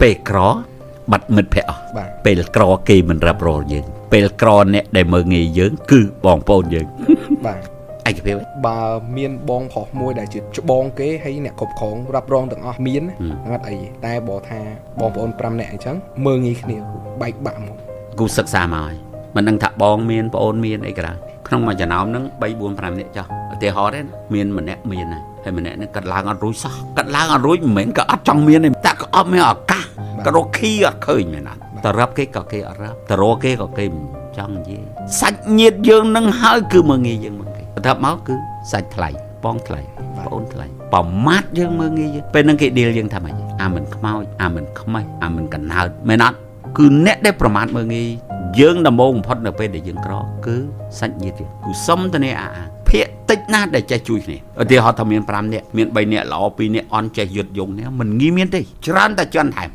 ពេលក្របាត់មិត្តភក្តិពេលក្រគេមិនរាប់រយយើងពេលក្រអ្នកដែលមើងងាយយើងគឺបងប្អូនយើងបាទឯកភាពបើមានបងប្រុសមួយដែលជាច្បងគេហើយអ្នកគ្រប់គ្រងរាប់រងទាំងអស់មានអត់អីតែបើថាបងប្អូន5នាក់អញ្ចឹងមើងងាយគ្នាបែកបាក់មកគូសិក្សាមកហើយមិនដឹងថាបងមានប្អូនមានអីក៏ដោយក្នុងមួយចំណោមហ្នឹង3 4 5នាក់ចុះឧទាហរណ៍ទេមានម្នាក់មានហើយម្នាក់នេះកាត់ឡើងអត់រួចសោះកាត់ឡើងអត់រួចមិនមែនក៏អត់ចង់មានទេតែក៏អត់មានឱកាសក៏រកខីអត់ឃើញមែនអត់តរ៉ាប់គេក៏គេអត់រាប់តរគេក៏គេមិនចង់និយាយសាច់ញាតិយើងនឹងហើយគឺមើងងាយយើងមកគេបន្ទាប់មកគឺសាច់ថ្លៃបងថ្លៃប្អូនថ្លៃប្រមាថយើងមើងងាយយើងពេលហ្នឹងគេឌីលយើងថាម៉េចអាមិនខ្មោចអាមិនខ្មេះអាមិនកណ្ដោតមែនអត់គឺអ្នកដែលប្រមាថមើងងាយយើងដំបូងបំផុតនៅពេលដែលយើងក្រគឺសាច់ញាតិយើងគូសុំទៅនេះភាកតិចណាស់ដែលចេះជួយគ្នាឧទាហរណ៍ថាមាន5នាក់មាន3នាក់ល្អ2នាក់អន់ចេះយត់យងនេះមិនងាយមានទេច្រើនតែចន់ថែម